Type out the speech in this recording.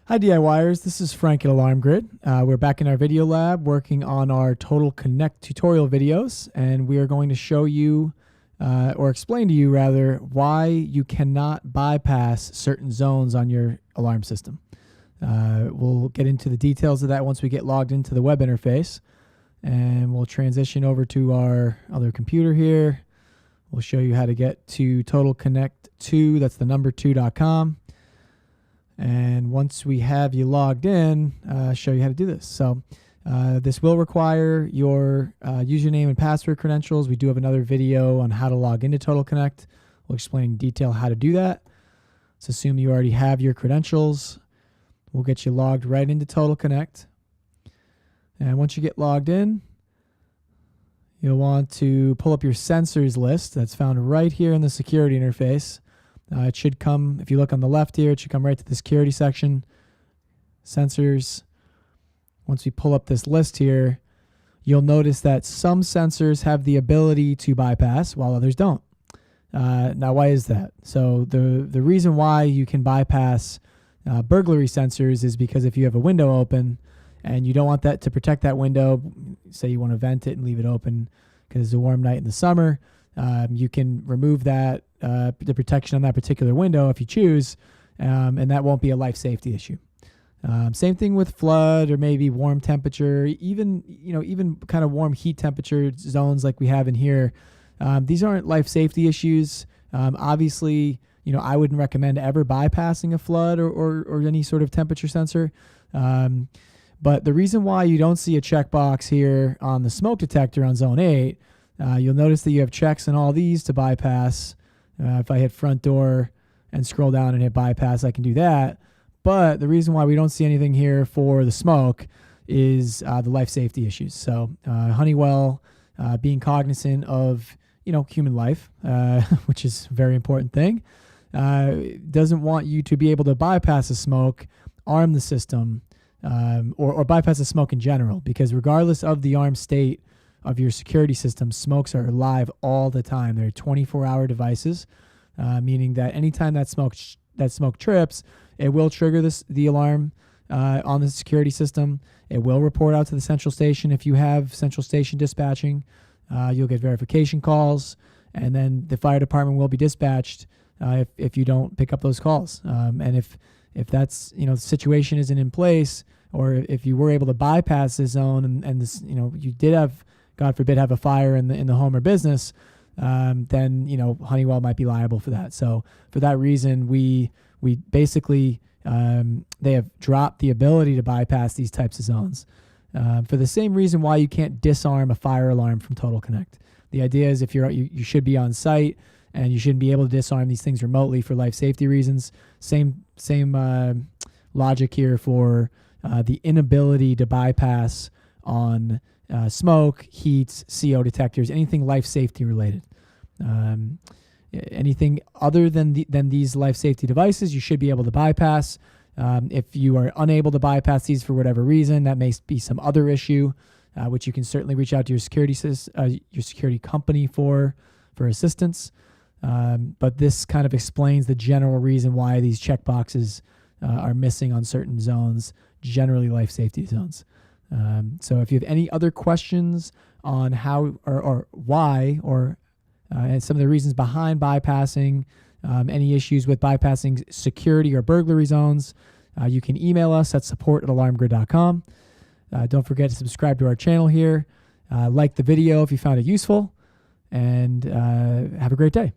Hi DIYers, this is Frank at Alarm Grid. We're back in our video lab working on our Total Connect tutorial videos, and we are going to show you, or explain to you rather, why you cannot bypass certain zones on your alarm system. We'll get into the details of that once we get logged into the web interface, and we'll transition over to our other computer here. We'll show you how to get to Total Connect 2, that's the number 2.com. And once we have you logged in, show you how to do this. So this will require your username and password credentials. We do have another video on how to log into Total Connect. We'll explain in detail how to do that. Let's assume you already have your credentials. We'll get you logged right into Total Connect. And once you get logged in, you'll want to pull up your sensors list that's found right here in the security interface. It should come, if you look on the left here, it should come right to the security section, sensors. Once we pull up this list here, you'll notice that some sensors have the ability to bypass while others don't. Now, why is that? So the reason why you can bypass burglary sensors is because if you have a window open and you don't want that to protect that window, say you want to vent it and leave it open because it's a warm night in the summer, you can remove that, the protection on that particular window if you choose, and that won't be a life safety issue. Same thing with flood or maybe warm temperature, even kind of warm heat temperature zones like we have in here. These aren't life safety issues. Obviously, I wouldn't recommend ever bypassing a flood or any sort of temperature sensor. But the reason why you don't see a checkbox here on the smoke detector on zone 8, you'll notice that you have checks on all these to bypass. If I hit front door and scroll down and hit bypass, I can do that. But the reason why we don't see anything here for the smoke is the life safety issues. So Honeywell, being cognizant of human life, which is a very important thing, doesn't want you to be able to bypass the smoke, arm the system, or bypass the smoke in general, because regardless of the armed state of your security system, smokes are live all the time. They're 24-hour devices, meaning that anytime that smoke trips, it will trigger the alarm on the security system. It will report out to the central station. If you have central station dispatching, you'll get verification calls, and then the fire department will be dispatched if you don't pick up those calls. And if that's the situation isn't in place, or if you were able to bypass the zone and this you did have, God forbid, have a fire in the home or business, then Honeywell might be liable for that. So for that reason, we basically they have dropped the ability to bypass these types of zones for the same reason why you can't disarm a fire alarm from Total Connect. The idea is if you should be on site and you shouldn't be able to disarm these things remotely for life safety reasons. Same logic here for the inability to bypass on smoke, heat, CO detectors, anything life safety related. Anything other than these life safety devices, you should be able to bypass. If you are unable to bypass these for whatever reason, that may be some other issue, which you can certainly reach out to your security company for assistance. But this kind of explains the general reason why these checkboxes are missing on certain zones, generally life safety zones. So if you have any other questions on how or why and some of the reasons behind bypassing, any issues with bypassing security or burglary zones, you can email us at support@alarmgrid.com. Don't forget to subscribe to our channel here. Like the video if you found it useful, and have a great day.